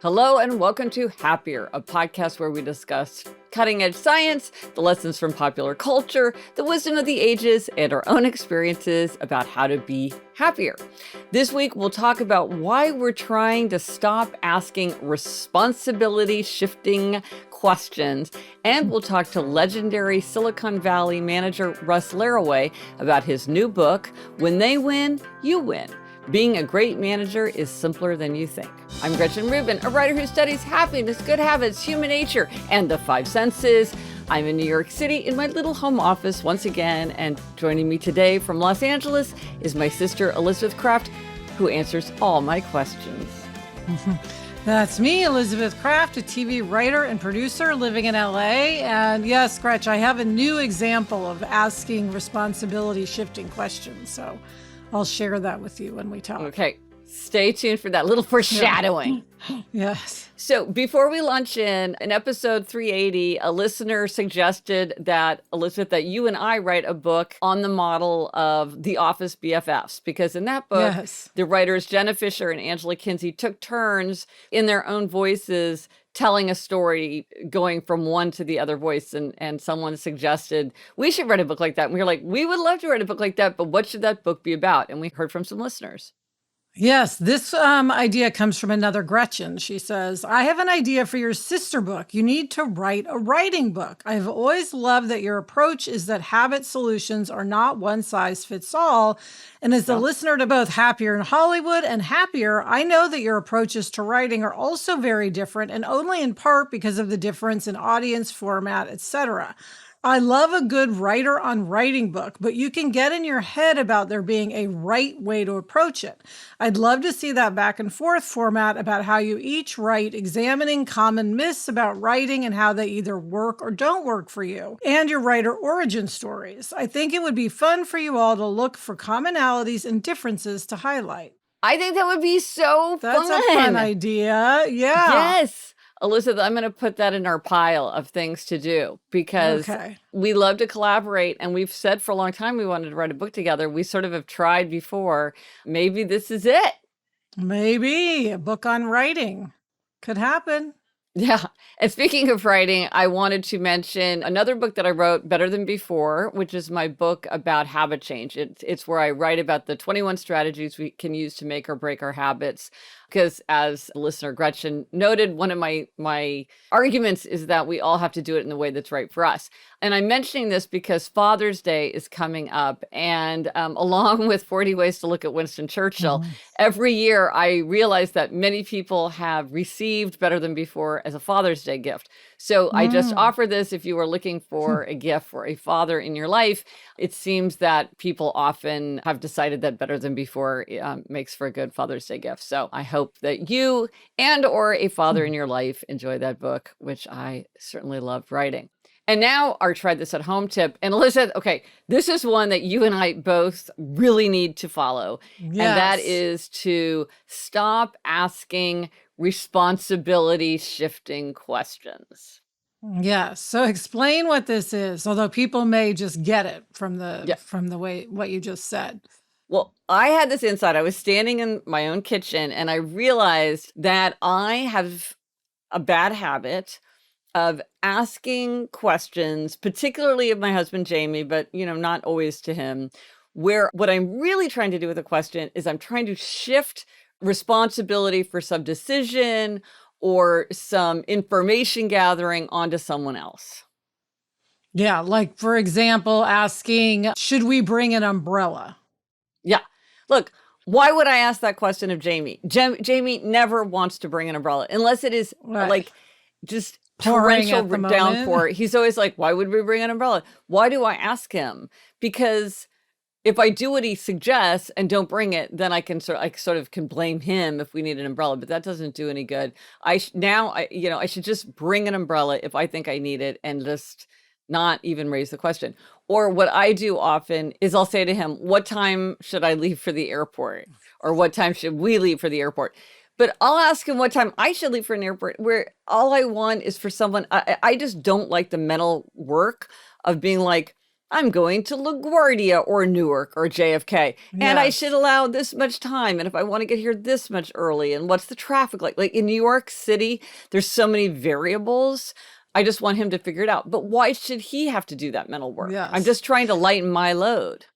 Hello and welcome to Happier, a podcast where we discuss cutting-edge science, the lessons from popular culture, the wisdom of the ages, and our own experiences about how to be happier. This week, we'll talk about why we're trying to stop asking responsibility-shifting questions, and we'll talk to legendary Silicon Valley manager Russ Laraway about his new book, When They Win, You Win. Being a great manager is simpler than you think. I'm Gretchen Rubin, a writer who studies happiness, good habits, human nature, and the five senses. I'm in New York City in my little home office once again, and joining me today from Los Angeles is my sister Elizabeth Kraft, who answers all my questions. That's me, Elizabeth Kraft, a TV writer and producer living in LA. And yes, Gretch, I have a new example of asking responsibility shifting questions. So I'll share that with you when we talk. Okay, stay tuned for that little foreshadowing. Yeah. Yes. So before we launch in episode 380, a listener suggested that, Elizabeth, that you and I write a book on the model of The Office BFFs, because in that book, the writers Jenna Fisher and Angela Kinsey took turns in their own voices telling a story, going from one to the other voice. And someone suggested, we should write a book like that. And we were like, we would love to write a book like that, but what should that book be about? And we heard from some listeners. Yes, this idea comes from another Gretchen. She says, I have an idea for your sister book. You need to write a writing book. I've always loved that your approach is that habit solutions are not one size fits all. And as a listener to both Happier in Hollywood and Happier, I know that your approaches to writing are also very different, and only in part because of the difference in audience, format, etc. I love a good writer on writing book, but you can get in your head about there being a right way to approach it. I'd love to see that back and forth format about how you each write, examining common myths about writing and how they either work or don't work for you, and your writer origin stories. I think it would be fun for you all to look for commonalities and differences to highlight. I think that would be so fun. That's a fun idea. Yeah. Yes. Elizabeth, I'm going to put that in our pile of things to do because we love to collaborate. And we've said for a long time we wanted to write a book together. We sort of have tried before. Maybe this is it. Maybe a book on writing could happen. Yeah. And speaking of writing, I wanted to mention another book that I wrote, Better Than Before, which is my book about habit change. It's where I write about the 21 strategies we can use to make or break our habits. Because as listener Gretchen noted, one of my arguments is that we all have to do it in the way that's right for us. And I'm mentioning this because Father's Day is coming up. And along with 40 Ways to Look at Winston Churchill, every year I realize that many people have received Better Than Before as a Father's Day gift. So I just offer this if you are looking for a gift for a father in your life. It seems that people often have decided that Better Than Before makes for a good Father's Day gift. So I hope that you and or a father in your life enjoy that book, which I certainly loved writing. And now our try this at home tip. And Elizabeth, okay, this is one that you and I both really need to follow. Yes. And that is to stop asking responsibility shifting questions. Yeah. So explain what this is, although people may just get it from the way what you just said. Well, I had this insight. I was standing in my own kitchen and I realized that I have a bad habit of asking questions, particularly of my husband, Jamie, but, not always to him, where what I'm really trying to do with a question is I'm trying to shift responsibility for some decision or some information gathering onto someone else. Yeah. Like, for example, asking, should we bring an umbrella? Yeah. Look, why would I ask that question of Jamie? Jamie never wants to bring an umbrella unless it is like just torrential downpour. He's always like, why would we bring an umbrella? Why do I ask him? Because if I do what he suggests and don't bring it, then I sort of can blame him if we need an umbrella, but that doesn't do any good. I should just bring an umbrella if I think I need it and just not even raise the question. Or what I do often is I'll say to him, what time should I leave for the airport? Or what time should we leave for the airport? But I'll ask him what time I should leave for an airport, where all I want is for someone, I just don't like the mental work of being like, I'm going to LaGuardia or Newark or JFK, and I should Yes. allow this much time. And if I want to get here this much early, and what's the traffic like? Like in New York City, there's so many variables. I just want him to figure it out. But why should he have to do that mental work? I'm Yes. just trying to lighten my load.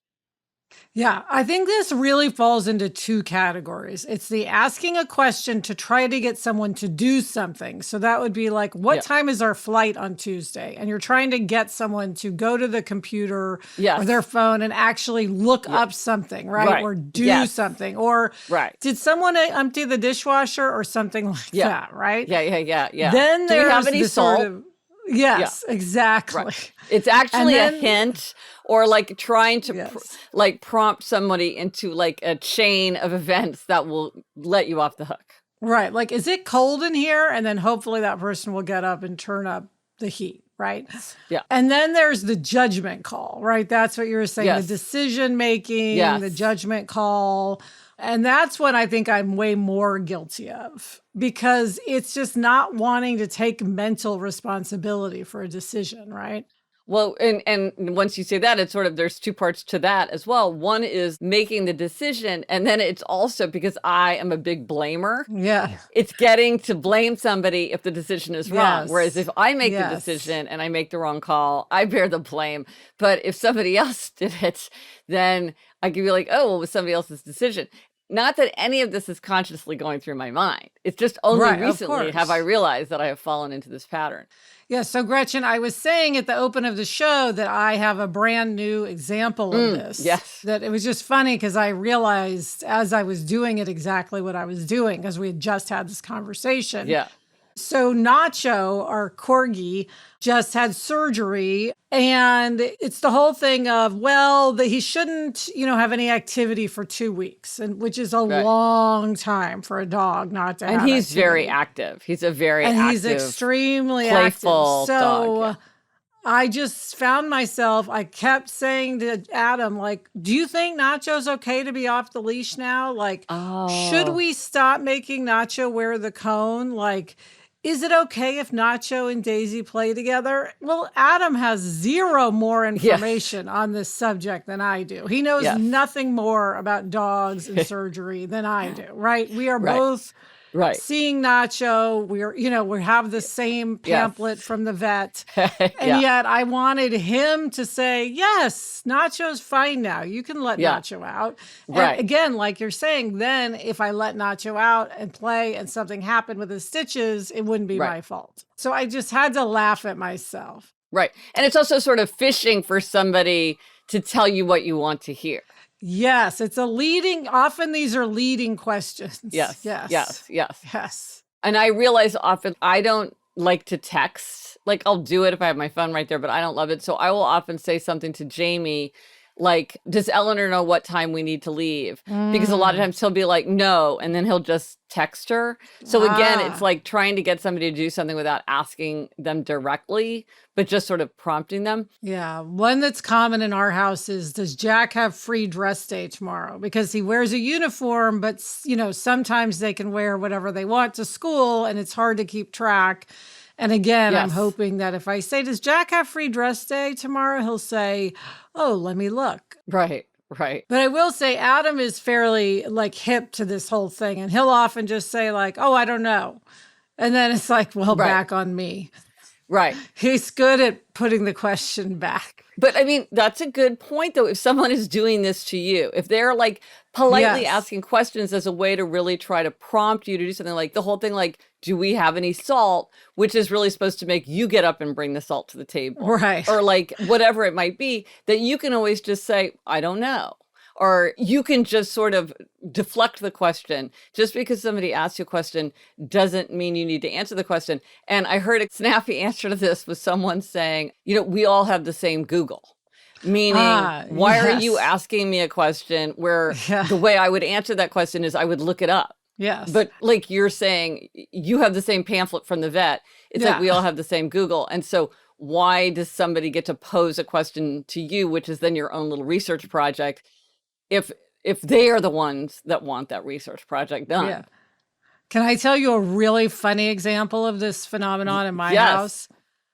Yeah, I think this really falls into two categories. It's the asking a question to try to get someone to do something. So that would be like, what Yeah. time is our flight on Tuesday? And you're trying to get someone to go to the computer or their Yes. phone and actually look up something, right? Right. Or do Yes. something. Or Right. did someone empty the dishwasher or something like Yeah. that, right? Yeah. Then Do we have there's any the sort salt? of, Yeah. yes, exactly. Right. It's And actually a then, hint or like trying to yes. like prompt somebody into like a chain of events that will let you off the hook. Right. Like, is it cold in here? And then hopefully that person will get up and turn up the heat. Right. Yeah. And then there's the judgment call, right? That's what you were saying, the Yes. decision making, the Yes. judgment call. And that's what I think I'm way more guilty of because it's just not wanting to take mental responsibility for a decision, right? Well, and once you say that, it's sort of there's two parts to that as well. One is making the decision, and then it's also because I am a big blamer. Yeah. It's getting to blame somebody if the decision is wrong. Whereas Yes. if I make the Yes. decision and I make the wrong call, I bear the blame. But if somebody else did it, then I could be like, oh, well, it was somebody else's decision. Not that any of this is consciously going through my mind. It's just only Right. Of recently have I course. realized that I have fallen into this pattern. Yeah, so Gretchen, I was saying at the open of the show that I have a brand new example of this. Yes. That it was just funny because I realized as I was doing it exactly what I was doing because we had just had this conversation. Yeah. So Nacho, our corgi, just had surgery. And it's the whole thing of, well, that he shouldn't, have any activity for 2 weeks, and which is a Right. long time for a dog not to And have he's very activity. active. He's a very And he's active, extremely active. playful dog. So Yeah. I just found myself, I kept saying to Adam, like, do you think Nacho's okay to be off the leash now? Like, should Oh, we stop making Nacho wear the cone? Like, is it okay if Nacho and Daisy play together? Well, Adam has zero more yes. information on this subject than I do. He knows Yes. nothing more about dogs and surgery than I do, right? We are Right. both Right. seeing Nacho. We have the same Yes. pamphlet from the vet. And Yeah. yet I wanted him to say, yes, Nacho's fine now. You can let Yeah. Nacho out. And Right. again, like you're saying, then if I let Nacho out and play and something happened with his stitches, it wouldn't be Right. my fault. So I just had to laugh at myself. Right. And it's also sort of fishing for somebody to tell you what you want to hear. Yes, often these are leading questions. Yes. Yes. Yes. Yes. Yes. And I realize often I don't like to text. Like I'll do it if I have my phone right there, but I don't love it. So I will often say something to Jamie like, does Eleanor know what time we need to leave? Because a lot of Mm. times he'll be like, no, and then he'll just text her. So again, it's Ah. like trying to get somebody to do something without asking them directly, but just sort of prompting them. Yeah, one that's common in our house is, does Jack have free dress day tomorrow? Because he wears a uniform, but sometimes they can wear whatever they want to school and it's hard to keep track. And again, I'm Yes. hoping that if I say, does Jack have free dress day tomorrow? He'll say, oh, let me look. Right. Right. But I will say Adam is fairly like hip to this whole thing. And he'll often just say like, oh, I don't know. And then it's like, well, Right. back on me. Right. He's good at putting the question back. But I mean, that's a good point, though. If someone is doing this to you, if they're like politely Yes. asking questions as a way to really try to prompt you to do something, like the whole thing, like, do we have any salt? Which is really supposed to make you get up and bring the salt to the table. Right. Or like whatever it might be, that you can always just say, I don't know. Or you can just sort of deflect the question. Just because somebody asks you a question doesn't mean you need to answer the question. And I heard a snappy answer to this was someone saying, we all have the same Google. Meaning, why are you yes. asking me a question where Yeah. the way I would answer that question is I would look it up. Yes. But like you're saying, you have the same pamphlet from the vet. It's like Yeah. we all have the same Google. And so why does somebody get to pose a question to you, which is then your own little research project, if they are the ones that want that research project done? Yeah. Can I tell you a really funny example of this phenomenon in my Yes. house?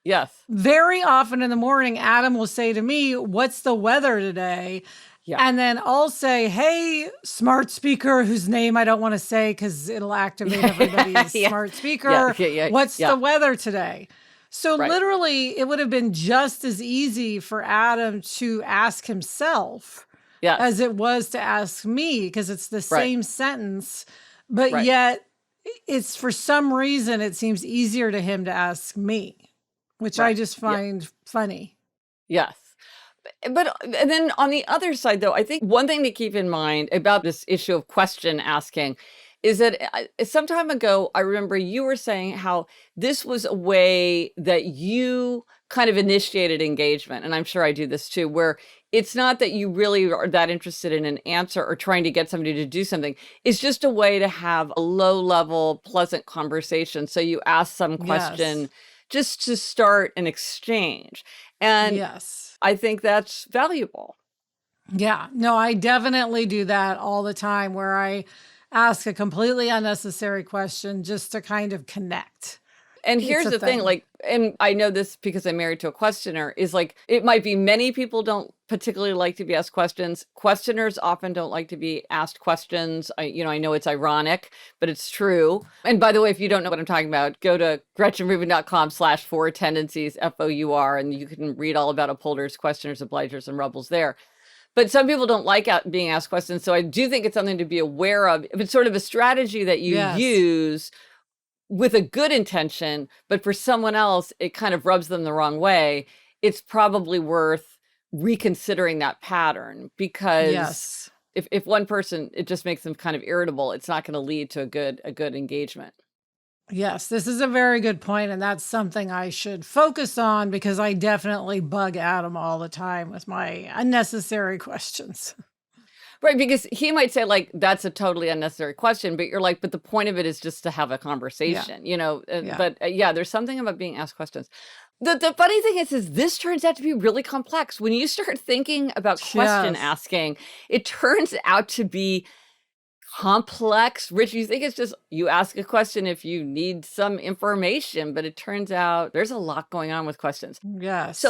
Yes. Very often in the morning, Adam will say to me, "What's the weather today?" Yeah. And then I'll say, "Hey, smart speaker," whose name I don't want to say because it'll activate everybody's Yeah. smart Yeah. speaker. Yeah. Yeah. "What's Yeah. the weather today?" So Right. literally, it would have been just as easy for Adam to ask himself Yes. as it was to ask me because it's the Right. same sentence, but Right. yet it's for some reason it seems easier to him to ask me, which I Right. just Yeah. find funny. Yes. But and then on the other side, though, I think one thing to keep in mind about this issue of question asking is that some time ago, I remember you were saying how this was a way that you kind of initiated engagement. And I'm sure I do this too, where it's not that you really are that interested in an answer or trying to get somebody to do something. It's just a way to have a low level, pleasant conversation. So you ask some Yes. question just to start an exchange. And Yes. I think that's valuable. Yeah. No, I definitely do that all the time where I ask a completely unnecessary question just to kind of connect. And It's here's a the thing, thing. like, and I know this because I'm married to a questioner, is like, it might be many people don't particularly like to be asked questions. Questioners often don't like to be asked questions. I know it's ironic, but it's true. And by the way, if you don't know what I'm talking about, go to GretchenRubin.com/Four Tendencies, FOUR, and you can read all about upholders, questioners, obligers, and rebels there. But some people don't like being asked questions. So I do think it's something to be aware of. If it's sort of a strategy that you Yes. use with a good intention, but for someone else, it kind of rubs them the wrong way, it's probably worth reconsidering that pattern because Yes. if one person, it just makes them kind of irritable, it's not going to lead to a good engagement. Yes. This is a very good point, and that's something I should focus on because I definitely bug Adam all the time with my unnecessary questions. Right, because he might say, like, "That's a totally unnecessary question," but you're like, "But the point of it is just to have a Yeah. conversation," Yeah. but, yeah, there's something about being asked questions. The funny thing is this turns out to be really complex. When you start thinking about question Yes. asking, it turns out to be complex. Rich, you think it's just you ask a question if you need some information, but it turns out there's a lot going on with questions. So Yes.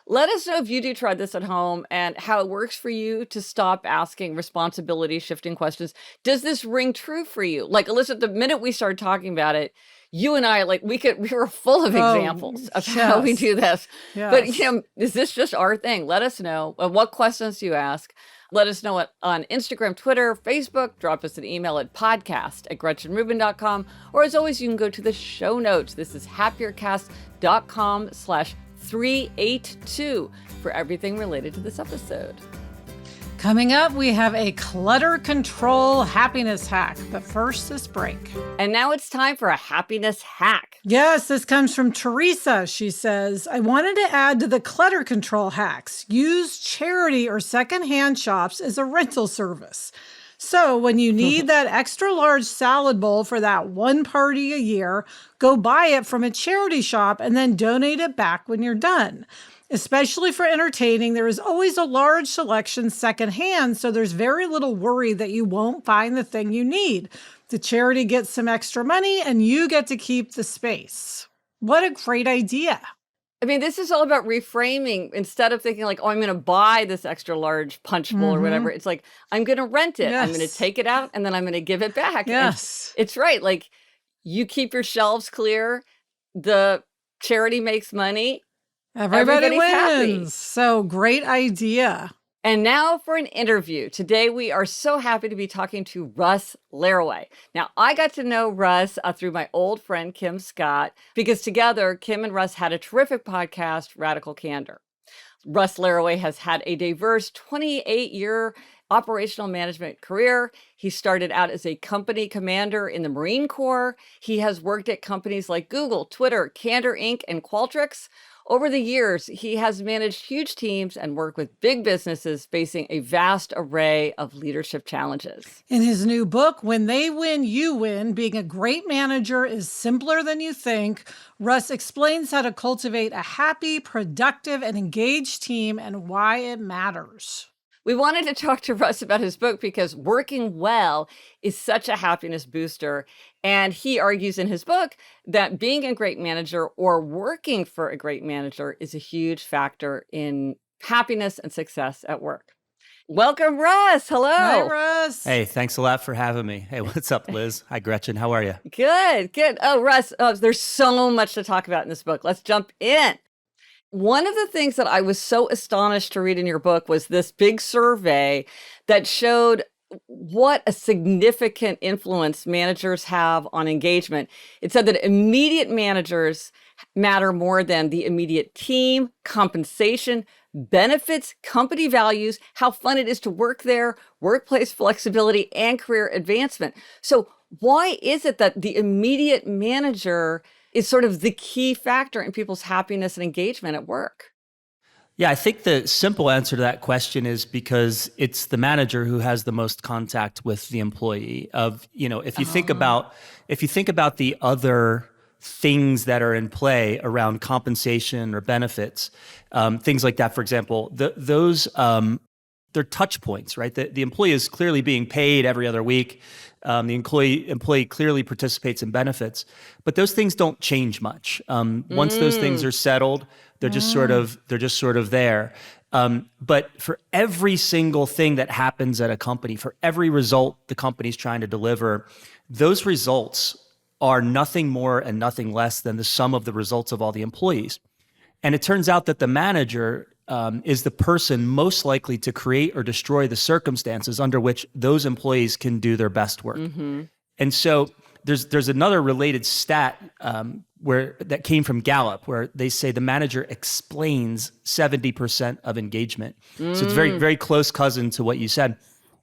let us know if you do try this at home and how it works for you to stop asking responsibility shifting questions. Does this ring true for you? Like, Alyssa, the minute we started talking about it, you and I, like, we were full of Oh, examples of how we yes. do this. But, Yes. is this just our thing? Let us know. What questions do you ask? Let us know it on Instagram, Twitter, Facebook. Drop us an email at podcast@GretchenRubin.com. Or as always, you can go to the show notes. This is happiercast.com/382 for everything related to this episode. Coming up, we have a clutter control happiness hack. But first, this break. And now it's time for a happiness hack. Yes, this comes from Teresa. She says, I wanted to add to the clutter control hacks. Use charity or secondhand shops as a rental service. So when you need that extra large salad bowl for that one party a year, go buy it from a charity shop and then donate it back when you're done. Especially for entertaining, there is always a large selection secondhand, so there's very little worry that you won't find the thing you need. The charity gets some extra money and you get to keep the space. What a great idea. I mean, this is all about reframing. Instead of thinking like, oh, I'm going to buy this extra large punch bowl or whatever, it's like, I'm going to rent it. I'm going to Yes. take it out and then I'm going to give it back. And Yes. it's right. Like, you keep your shelves clear. The charity makes money. Everybody Everybody's happy. wins. So great idea. And now for an interview. Today, we are so happy to be talking to Russ Laraway. Now, I got to know Russ through my old friend, Kim Scott, because together, Kim and Russ had a terrific podcast, Radical Candor. Russ Laraway has had a diverse 28-year operational management career. He started out as a company commander in the Marine Corps. He has worked at companies like Google, Twitter, Candor Inc., and Qualtrics. Over the years, he has managed huge teams and worked with big businesses facing a vast array of leadership challenges. In his new book, When They Win, You Win, Being a Great Manager is Simpler Than You Think, Russ explains how to cultivate a happy, productive, and engaged team and why it matters. We wanted to talk to Russ about his book because working well is such a happiness booster. And he argues in his book that being a great manager or working for a great manager is a huge factor in happiness and success at work. Welcome, Russ. Hello. Hi, Russ. Hey, thanks a lot for having me. Hey, what's up, Liz? Hi, Gretchen. How are you? Good, good. Oh, Russ, there's so much to talk about in this book. Let's jump in. One of the things that I was so astonished to read in your book was this big survey that showed what a significant influence managers have on engagement. It said that immediate managers matter more than the immediate team, compensation, benefits, company values, how fun it is to work there, workplace flexibility, and career advancement. So why is it that the immediate manager is sort of the key factor in people's happiness and engagement at work? Yeah, I think the simple answer to that question is because it's the manager who has the most contact with the employee. If you think about the other things that are in play around compensation or benefits, things like that, for example, those they're touch points, right? The employee is clearly being paid every other week. The employee clearly participates in benefits, but those things don't change much. Once those things are settled, they're just sort of there. But for every single thing that happens at a company, for every result the company's trying to deliver, those results are nothing more and nothing less than the sum of the results of all the employees. And it turns out that the manager is the person most likely to create or destroy the circumstances under which those employees can do their best work. Mm-hmm. And so there's another related stat that came from Gallup, where they say the manager explains 70% of engagement. So it's very, very close cousin to what you said.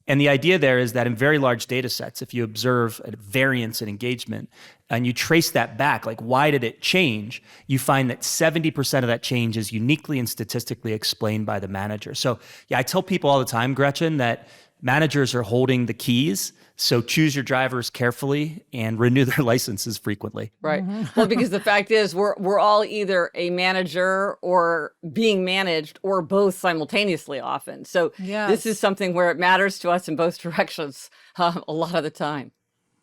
And the idea there is that in very large data sets, if you observe a variance in engagement and you trace that back, like why did it change, you find that 70% of that change is uniquely and statistically explained by the manager. So yeah, I tell people all the time, Gretchen, that managers are holding the keys. So choose your drivers carefully and renew their licenses frequently. Right. Well, because the fact is we're all either a manager or being managed or both simultaneously often. So This is something where it matters to us in both directions a lot of the time.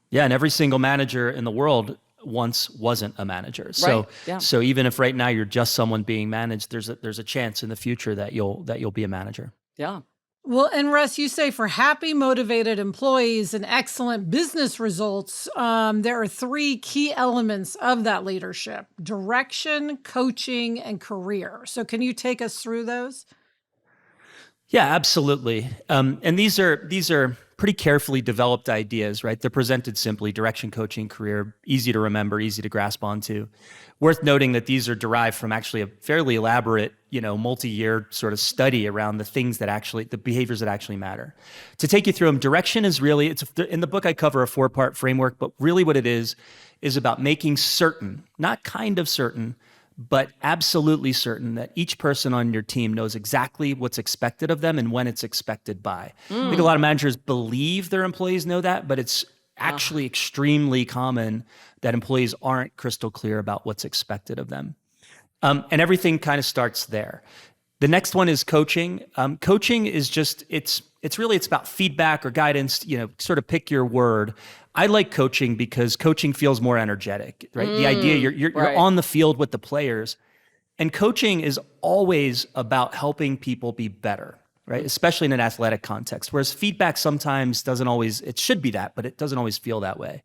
Yeah, and every single manager in the world once wasn't a manager. So So even if right now you're just someone being managed, there's a chance in the future that you'll be a manager. Yeah. Well, and Russ, you say for happy, motivated employees and excellent business results, there are three key elements of that leadership: direction, coaching, and career. So can you take us through those? Yeah, absolutely. And these are pretty carefully developed ideas, right? They're presented simply: direction, coaching, career, easy to remember, easy to grasp onto. Worth noting that these are derived from actually a fairly elaborate, multi-year sort of study around the behaviors that actually matter. To take you through them, direction is really, in the book I cover a 4-part framework, but really what it is about making certain, not kind of certain, but absolutely certain that each person on your team knows exactly what's expected of them and when it's expected by. I think a lot of managers believe their employees know that, but it's actually extremely common that employees aren't crystal clear about what's expected of them. And everything kind of starts there. The next one is coaching. Coaching is just, it's about feedback or guidance, sort of pick your word. I like coaching because coaching feels more energetic, right? The idea you're on the field with the players, and coaching is always about helping people be better, right? Especially in an athletic context, whereas feedback sometimes it should be that, but it doesn't always feel that way.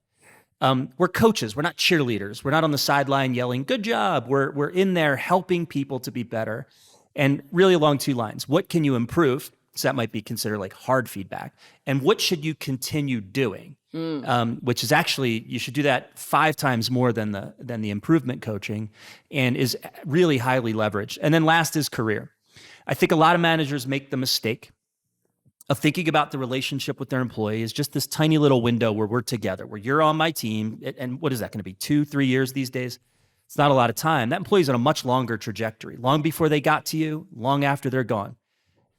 We're coaches. We're not cheerleaders. We're not on the sideline yelling, "Good job." We're in there helping people to be better. And really along two lines: what can you improve? So that might be considered like hard feedback. And what should you continue doing? Which is actually, you should do that 5 times more than the improvement coaching, and is really highly leveraged. And then last is career. I think a lot of managers make the mistake of thinking about the relationship with their employee as just this tiny little window where we're together, where you're on my team. And what is that going to be, 2-3 years these days? It's not a lot of time. That employee's on a much longer trajectory, long before they got to you, long after they're gone.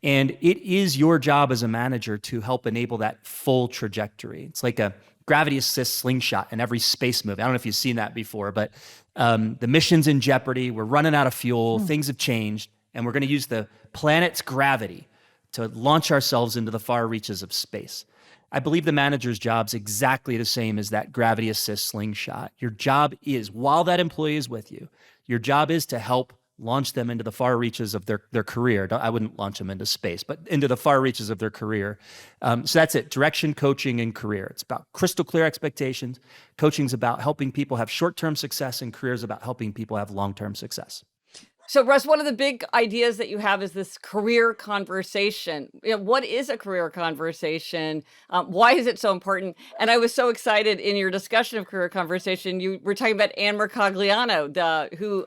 And it is your job as a manager to help enable that full trajectory. It's like a gravity assist slingshot in every space movie. I don't know if you've seen that before, but the mission's in jeopardy. We're running out of fuel. Things have changed. And we're going to use the planet's gravity to launch ourselves into the far reaches of space. I believe the manager's job's exactly the same as that gravity assist slingshot. Your job is, while that employee is with you, your job is to help launch them into the far reaches of their career. I wouldn't launch them into space, but into the far reaches of their career. So that's it, direction, coaching, and career. It's about crystal clear expectations. Coaching's about helping people have short-term success, and career is about helping people have long-term success. So, Russ, one of the big ideas that you have is this career conversation. What is a career conversation? Why is it so important? And I was so excited in your discussion of career conversation. You were talking about Anne Mercogliano, who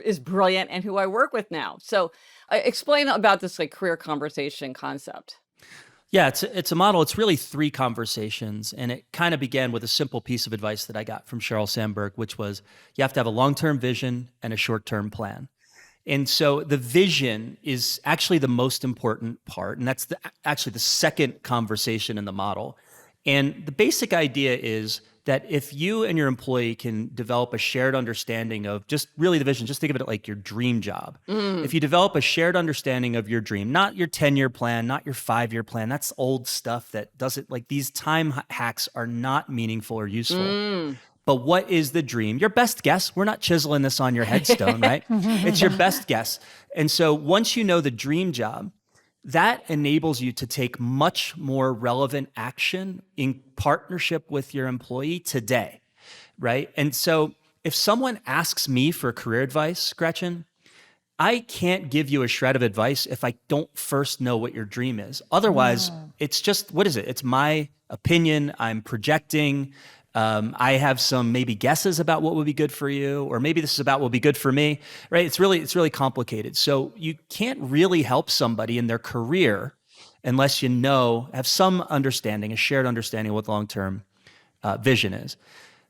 is brilliant and who I work with now. So, explain about this career conversation concept. Yeah, it's a model. It's really 3 conversations, and it kind of began with a simple piece of advice that I got from Sheryl Sandberg, which was you have to have a long-term vision and a short-term plan. And so the vision is actually the most important part, and that's actually the second conversation in the model. And the basic idea is that if you and your employee can develop a shared understanding of just really the vision, just think of it like your dream job. If you develop a shared understanding of your dream, not your 10-year plan, not your 5-year plan, that's old stuff that doesn't, like these time hacks are not meaningful or useful. But what is the dream? Your best guess. We're not chiseling this on your headstone, right? It's your best guess. And so once you know the dream job, that enables you to take much more relevant action in partnership with your employee today, right? And so if someone asks me for career advice, Gretchen, I can't give you a shred of advice if I don't first know what your dream is. Otherwise, it's just, what is it? It's my opinion. I'm projecting. I have some maybe guesses about what would be good for you, or maybe this is about what would be good for me, right? It's really complicated. So you can't really help somebody in their career unless you have some understanding, a shared understanding of what long-term vision is.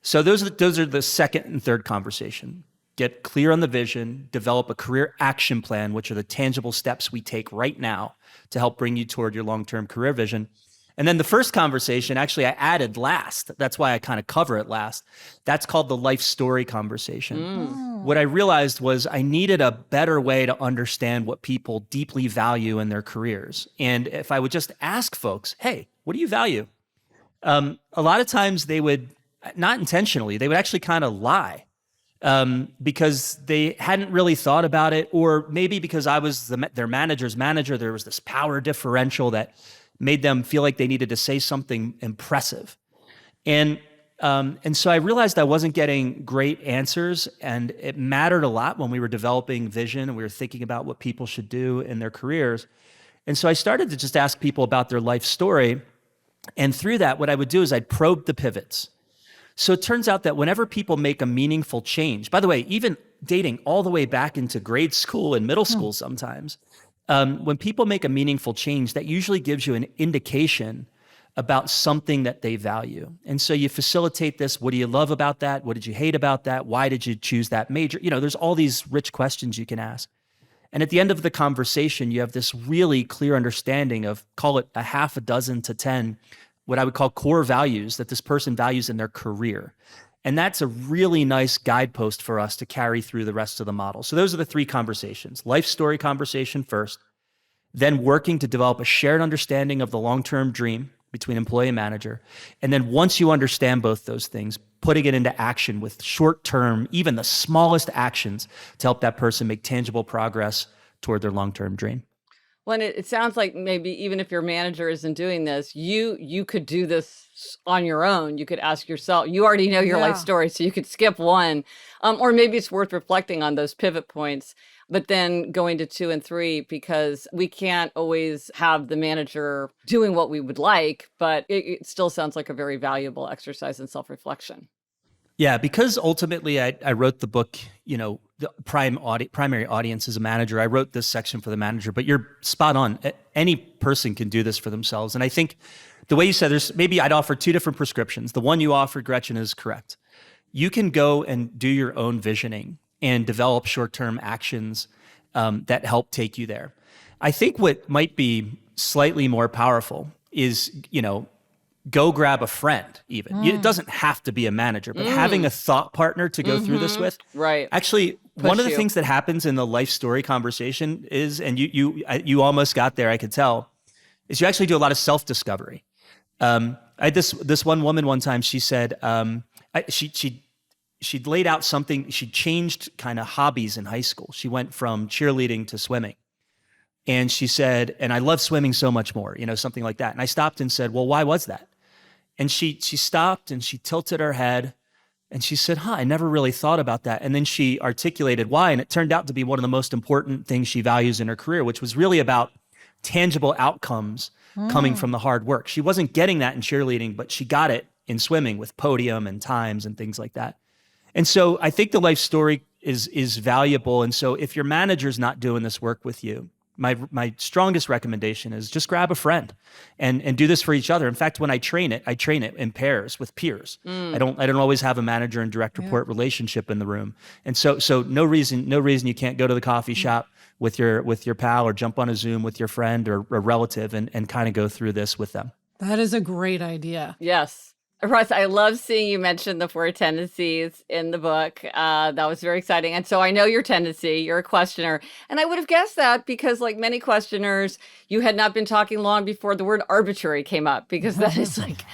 So those are the second and third conversation. Get clear on the vision, develop a career action plan, which are the tangible steps we take right now to help bring you toward your long-term career vision. And then the first conversation, actually, I added last. That's why I kind of cover it last. That's called the life story conversation. What I realized was I needed a better way to understand what people deeply value in their careers. And if I would just ask folks, hey, what do you value? A lot of times they would, not intentionally, they would actually kind of lie because they hadn't really thought about it, or maybe because I was their manager's manager, there was this power differential that made them feel like they needed to say something impressive. And so I realized I wasn't getting great answers, and it mattered a lot when we were developing vision and we were thinking about what people should do in their careers. And so I started to just ask people about their life story. And through that, what I would do is I'd probe the pivots. So it turns out that whenever people make a meaningful change, by the way, even dating all the way back into grade school and middle school sometimes, when people make a meaningful change, that usually gives you an indication about something that they value. And so you facilitate this. What do you love about that? What did you hate about that? Why did you choose that major? There's all these rich questions you can ask. And at the end of the conversation, you have this really clear understanding of, call it a half a dozen to 10, what I would call core values that this person values in their career. And that's a really nice guidepost for us to carry through the rest of the model. So those are the 3 conversations. Life story conversation first, then working to develop a shared understanding of the long-term dream between employee and manager. And then once you understand both those things, putting it into action with short-term, even the smallest actions to help that person make tangible progress toward their long-term dream. Well, it sounds like maybe even if your manager isn't doing this, you could do this on your own. You could ask yourself, you already know your life story, so you could skip one. Or maybe it's worth reflecting on those pivot points, but then going to 2 and 3, because we can't always have the manager doing what we would like, but it still sounds like a very valuable exercise in self-reflection. Yeah, because ultimately I wrote the book, the primary audience is a manager. I wrote this section for the manager, but you're spot on. Any person can do this for themselves. And I think the way you said, maybe I'd offer 2 different prescriptions. The one you offered, Gretchen, is correct. You can go and do your own visioning and develop short-term actions that help take you there. I think what might be slightly more powerful is, go grab a friend even. It doesn't have to be a manager, but having a thought partner to go through this with. Right. Actually, one of the things that happens in the life story conversation is, and you almost got there, I could tell, is you actually do a lot of self-discovery. I had this one woman one time, she said, she'd laid out something, she changed kind of hobbies in high school. She went from cheerleading to swimming. And she said, and I love swimming so much more, something like that. And I stopped and said, well, why was that? And she stopped and she tilted her head and she said, I never really thought about that. And then she articulated why. And it turned out to be one of the most important things she values in her career, which was really about tangible outcomes coming from the hard work. She wasn't getting that in cheerleading, but she got it in swimming with podium and times and things like that. And so I think the life story is valuable. And so if your manager's not doing this work with you, my strongest recommendation is just grab a friend and do this for each other. In fact, when I train it in pairs with peers. I don't always have a manager and direct report relationship in the room. And so no reason you can't go to the coffee shop with your pal or jump on a Zoom with your friend or a relative and kind of go through this with them. That is a great idea. Yes. Russ, I love seeing you mention the Four Tendencies in the book. That was very exciting. And so I know your tendency, you're a questioner. And I would have guessed that because like many questioners, you had not been talking long before the word arbitrary came up, because that is like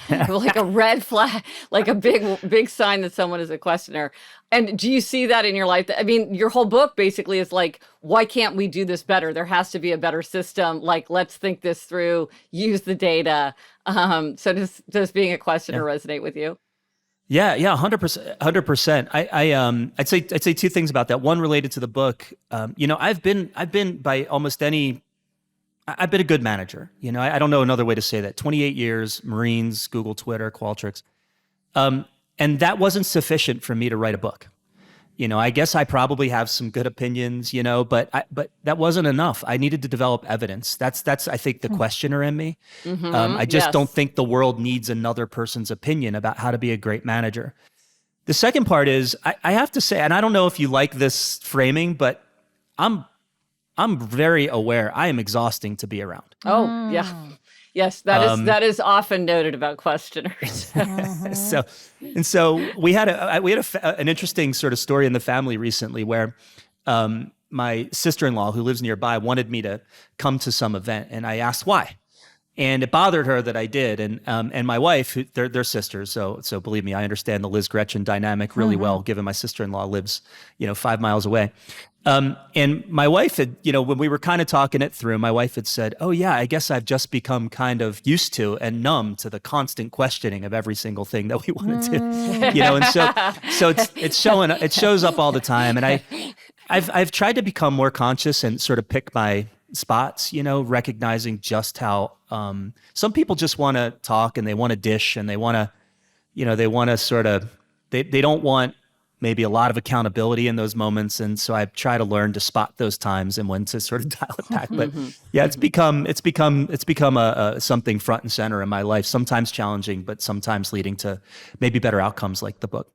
a red flag, like a big sign that someone is a questioner. And do you see that in your life? I mean, your whole book basically is like, why can't we do this better? There has to be a better system. Like, let's think this through, use the data. So does being a questioner resonate with you? Yeah, 100%. I'd say two things about that. One related to the book. I've been by almost any, I've been a good manager. I don't know another way to say that. 28 years, Marines, Google, Twitter, Qualtrics. And that wasn't sufficient for me to write a book. I guess I probably have some good opinions, but that wasn't enough. I needed to develop evidence. That's I think the questioner in me. I just don't think the world needs another person's opinion about how to be a great manager. The second part is I have to say, and I don't know if you like this framing, but I'm very aware I am exhausting to be around. Oh, yeah. Yes, that is often noted about questioners. So we had an interesting sort of story in the family recently where my sister-in-law, who lives nearby, wanted me to come to some event, and I asked why, and it bothered her that I did, and my wife, they're sisters, so believe me, I understand the Liz Gretchen dynamic really well, given my sister-in-law lives 5 miles away. And my wife had, when we were kind of talking it through, my wife had said, oh yeah, I guess I've just become kind of used to and numb to the constant questioning of every single thing that we want to do, and so it shows up all the time. And I've tried to become more conscious and sort of pick my spots, recognizing just how, some people just want to talk and they want to dish and they want to, sort of, they don't want maybe a lot of accountability in those moments. And so I try to learn to spot those times and when to sort of dial it back. But yeah, it's become a something front and center in my life, sometimes challenging, but sometimes leading to maybe better outcomes like the book.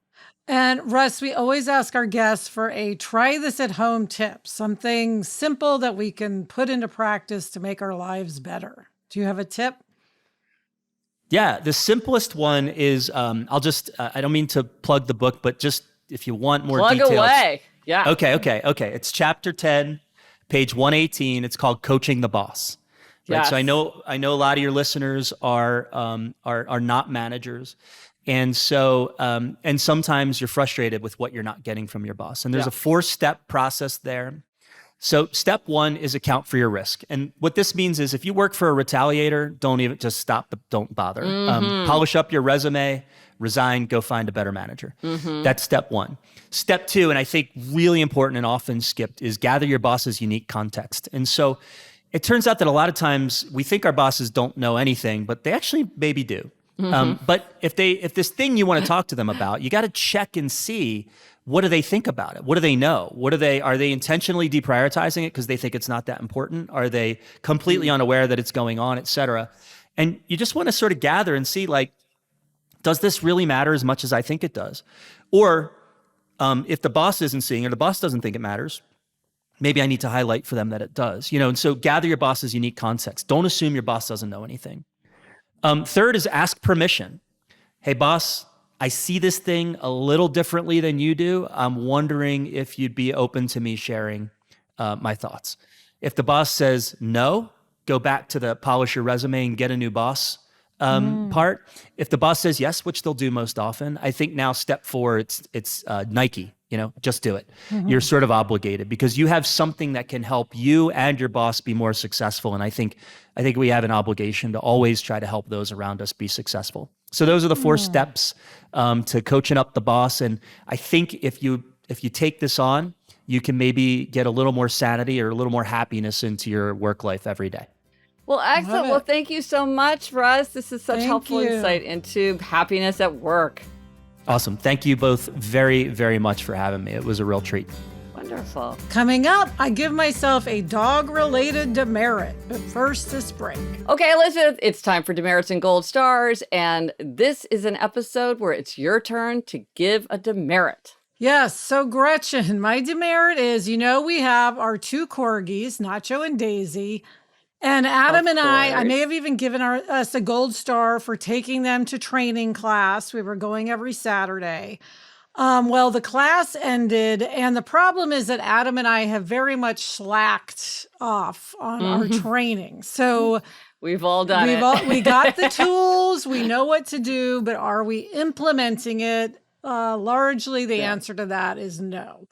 And Russ, we always ask our guests for a try this at home tip, something simple that we can put into practice to make our lives better. Do you have a tip? Yeah, the simplest one is, I don't mean to plug the book, but just if you want more plug details. Away. Yeah. Okay. It's chapter 10, page 118. It's called Coaching the Boss. Right. Yes. So I know a lot of your listeners are not managers. And so, and sometimes you're frustrated with what you're not getting from your boss. And there's a 4-step process there. So step 1 is account for your risk. And what this means is if you work for a retaliator, don't even just stop, don't bother. Polish up your resume, resign, go find a better manager. That's step 1. Step 2, and I think really important and often skipped, is gather your boss's unique context. And so it turns out that a lot of times we think our bosses don't know anything, but they actually maybe do. But if this thing you want to talk to them about, you got to check and see, what do they think about it? What do they know? Are they intentionally deprioritizing it because they think it's not that important? Are they completely unaware that it's going on, et cetera? And you just want to sort of gather and see, like, does this really matter as much as I think it does? Or if the boss isn't seeing it, or the boss doesn't think it matters, maybe I need to highlight for them that it does. And so gather your boss's unique context. Don't assume your boss doesn't know anything. Third is ask permission. Hey, boss, I see this thing a little differently than you do. I'm wondering if you'd be open to me sharing my thoughts. If the boss says no, go back to the polish your resume and get a new boss part. If the boss says yes, which they'll do most often, I think now step 4, it's Nike. Just do it. You're sort of obligated because you have something that can help you and your boss be more successful. And I think we have an obligation to always try to help those around us be successful. So those are the 4 steps to coaching up the boss. And I think if you take this on, you can maybe get a little more sanity or a little more happiness into your work life every day. Well, excellent. Well, thank you so much, Russ. This is such helpful insight into happiness at work. Awesome. Thank you both very, very much for having me. It was a real treat. Wonderful. Coming up, I give myself a dog-related demerit. But first, this break. Okay, Elizabeth, it's time for Demerits and Gold Stars. And this is an episode where it's your turn to give a demerit. Yes. So, Gretchen, my demerit is, we have our 2 corgis, Nacho and Daisy. And Adam and I may have even given us a gold star for taking them to training class. We were going every Saturday. Well, the class ended, and the problem is that Adam and I have very much slacked off on our training. So we've all done it. We got the tools, we know what to do, but are we implementing it? Largely, the answer to that is no.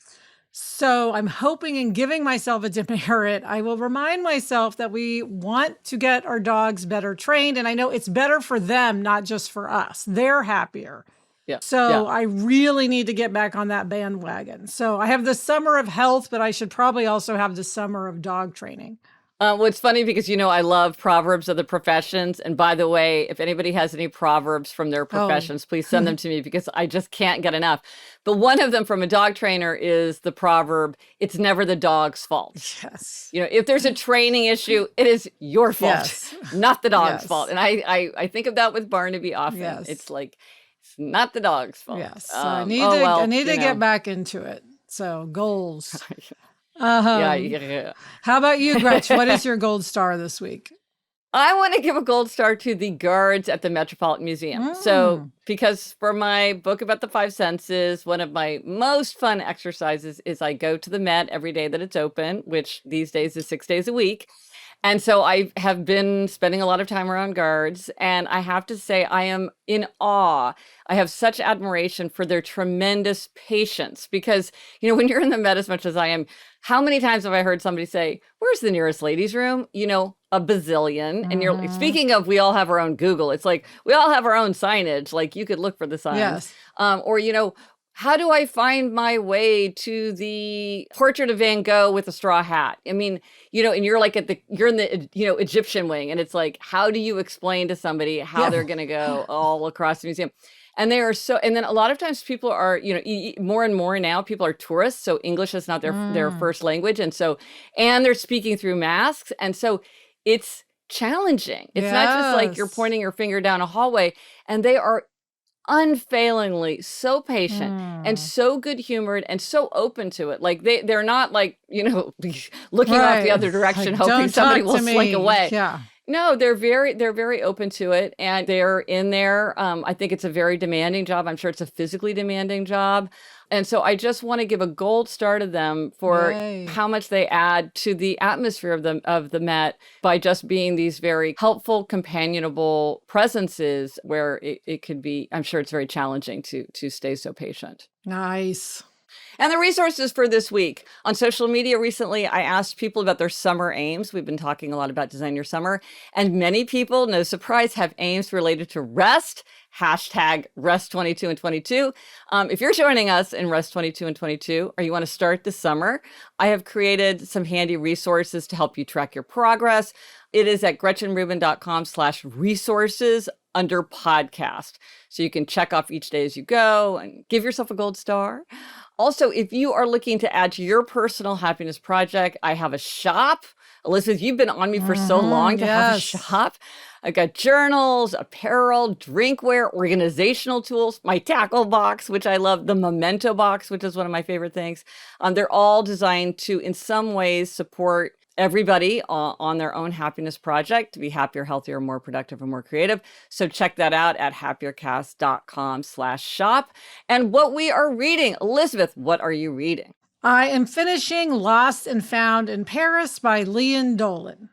So I'm hoping in giving myself a demerit, I will remind myself that we want to get our dogs better trained. And I know it's better for them, not just for us. They're happier. Yeah. So I really need to get back on that bandwagon. So I have the summer of health, but I should probably also have the summer of dog training. Well, it's funny because, I love proverbs of the professions. And by the way, if anybody has any proverbs from their professions, please send them to me because I just can't get enough. But one of them from a dog trainer is the proverb, it's never the dog's fault. Yes. If there's a training issue, it is your fault, not the dog's fault. And I think of that with Barnaby often. Yes. It's like, it's not the dog's fault. Yes. So I need to get back into it. So goals. Yeah. How about you, Gretch? What is your gold star this week? I want to give a gold star to the guards at the Metropolitan Museum. So, because for my book about the 5 senses, one of my most fun exercises is I go to the Met every day that it's open, which these days is 6 days a week. And so I have been spending a lot of time around guards, and I have to say I am in awe. I have such admiration for their tremendous patience because, when you're in the Met as much as I am, how many times have I heard somebody say, where's the nearest ladies' room? A bazillion. And you're speaking of, we all have our own Google. It's like, we all have our own signage. Like you could look for the signs. Yes. Or, how do I find my way to the portrait of Van Gogh with a straw hat? I mean, and you're like you're in the, Egyptian wing. And it's like, how do you explain to somebody how they're going to go all across the museum? And they are and then a lot of times people are, more and more now people are tourists. So English is not their first language. And they're speaking through masks. And so it's challenging. It's not just like you're pointing your finger down a hallway, and they are unfailingly so patient and so good humored and so open to it. Like they're not like, looking off the other direction, like, hoping somebody will slink away. Yeah. No, they're very open to it, and they're in there. I think it's a very demanding job. I'm sure it's a physically demanding job. And so I just want to give a gold star to them for how much they add to the atmosphere of the Met by just being these very helpful, companionable presences where it could be, I'm sure it's very challenging to stay so patient. Nice. And the resources for this week. On social media recently, I asked people about their summer aims. We've been talking a lot about Design Your Summer. And many people, no surprise, have aims related to rest. Hashtag Rest 22 and 22. If you're joining us in Rest 22 and 22, or you want to start this summer, I have created some handy resources to help you track your progress. It is at GretchenRubin.com/resources under podcast. So you can check off each day as you go and give yourself a gold star. Also, if you are looking to add to your personal happiness project, I have a shop. Elizabeth, you've been on me for so long to have a shop. I've got journals, apparel, drinkware, organizational tools, my tackle box, which I love, the memento box, which is one of my favorite things. They're all designed to, in some ways, support everybody on their own happiness project to be happier, healthier, more productive, and more creative. So check that out at happiercast.com/shop. And what we are reading, Elizabeth, what are you reading? I am finishing Lost and Found in Paris by Lian Dolan.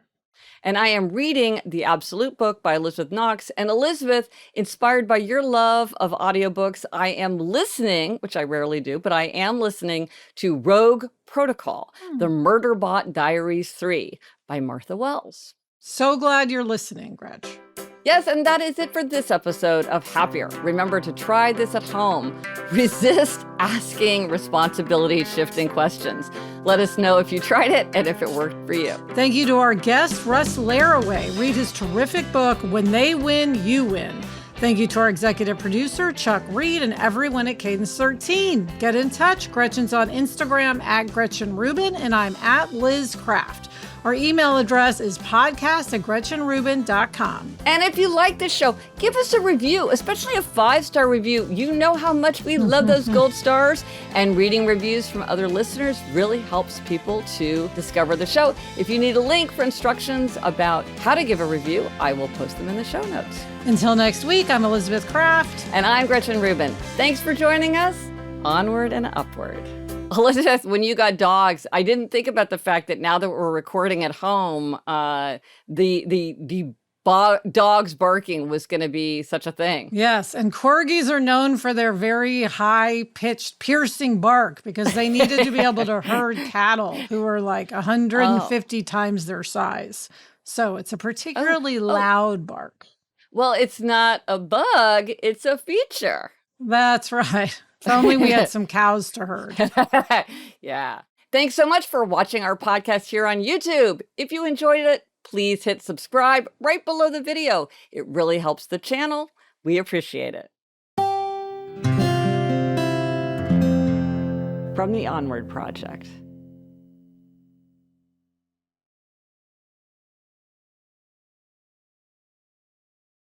And I am reading The Absolute Book by Elizabeth Knox. And Elizabeth, inspired by your love of audiobooks, I am listening, which I rarely do, but I am listening to Rogue Protocol, The Murderbot Diaries 3 by Martha Wells. So glad you're listening, Gretch. Yes, and that is it for this episode of Happier. Remember to try this at home. Resist asking responsibility-shifting questions. Let us know if you tried it and if it worked for you. Thank you to our guest, Russ Laraway. Read his terrific book, When They Win, You Win. Thank you to our executive producer, Chuck Reed, and everyone at Cadence 13. Get in touch. Gretchen's on Instagram at Gretchen Rubin, and I'm at Liz Craft. Our email address is podcast@GretchenRubin.com. And if you like this show, give us a review, especially a 5-star review. You know how much we love those gold stars. And reading reviews from other listeners really helps people to discover the show. If you need a link for instructions about how to give a review, I will post them in the show notes. Until next week, I'm Elizabeth Craft. And I'm Gretchen Rubin. Thanks for joining us. Onward and upward. Elizabeth, when you got dogs, I didn't think about the fact that now that we're recording at home, the dogs barking was going to be such a thing. Yes, and corgis are known for their very high-pitched, piercing bark because they needed to be able to herd cattle who are like 150 times their size. So it's a particularly loud bark. Well, it's not a bug, it's a feature. That's right. If only we had some cows to herd. Yeah. Thanks so much for watching our podcast here on YouTube. If you enjoyed it, please hit subscribe right below the video. It really helps the channel. We appreciate it. From the Onward Project.